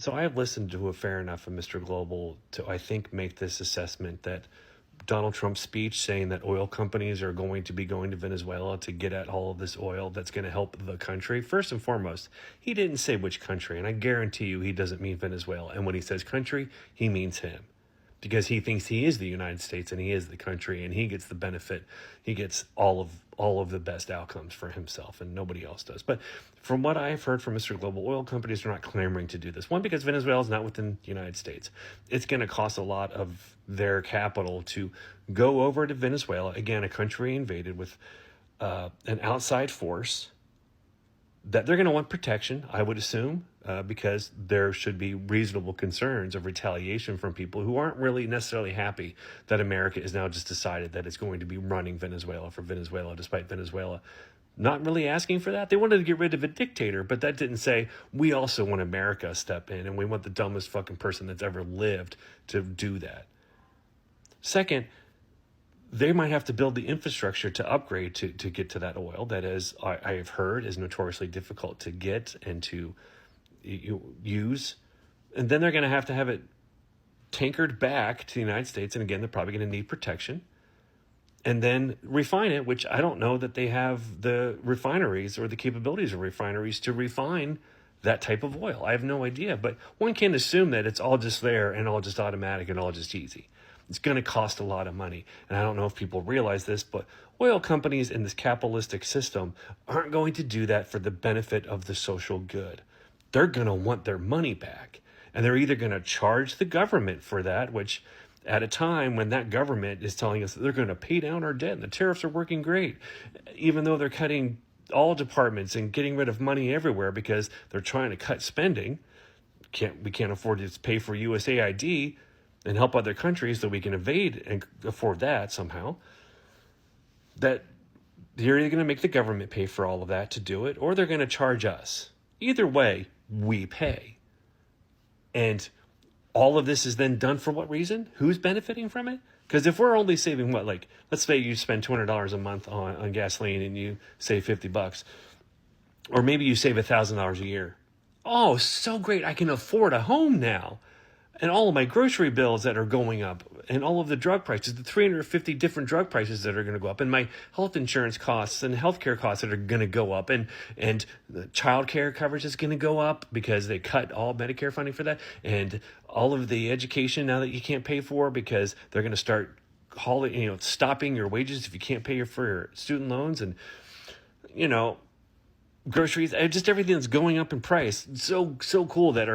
So I have listened to a fair enough of Mr. Global to, I think, make this assessment that Donald Trump's speech saying that oil companies are going to be going to Venezuela to get at all of this oil that's going to help the country. First and foremost, he didn't say which country, and I guarantee you he doesn't mean Venezuela. And when he says country, he means him, because he thinks he is the United States and he is the country and he gets the benefit. He gets all of the best outcomes for himself and nobody else does. But from what I've heard from Mr. Global, oil companies are not clamoring to do this. One, because Venezuela is not within the United States. It's going to cost a lot of their capital to go over to Venezuela, again, a country invaded with an outside force that they're going to want protection, I would assume, because there should be reasonable concerns of retaliation from people who aren't really necessarily happy that America has now just decided that it's going to be running Venezuela for Venezuela, despite Venezuela not really asking for that. They wanted to get rid of a dictator, but that didn't say, we also want America to step in and we want the dumbest fucking person that's ever lived to do that. Second, they might have to build the infrastructure to upgrade to get to that oil that, as I have heard, is notoriously difficult to get and to use. And then they're going to have it tankered back to the United States. And again, they're probably going to need protection. And then refine it, which I don't know that they have the refineries or the capabilities of refineries to refine that type of oil. I have no idea. But one can assume that it's all just there and all just automatic and all just easy. It's going to cost a lot of money. And I don't know if people realize this, but oil companies in this capitalistic system aren't going to do that for the benefit of the social good. They're going to want their money back. And they're either going to charge the government for that, which at a time when that government is telling us that they're going to pay down our debt and the tariffs are working great, even though they're cutting all departments and getting rid of money everywhere because they're trying to cut spending. We can't afford to pay for USAID and help other countries so we can evade and afford that somehow. That you're either going to make the government pay for all of that to do it, or they're going to charge us. Either way, we pay. And all of this is then done for what reason? Who's benefiting from it? Because if we're only saving let's say you spend $200 a month on gasoline and you save $50, or maybe you save $1,000 a year. Oh, so great. I can afford a home now. And all of my grocery bills that are going up, and all of the drug prices, the 350 different drug prices that are going to go up, and my health insurance costs and healthcare costs that are going to go up, and the child care coverage is going to go up because they cut all Medicare funding for that, and all of the education now that you can't pay for because they're going to start stopping your wages if you can't pay for your student loans, and groceries, just everything that's going up in price. So cool that our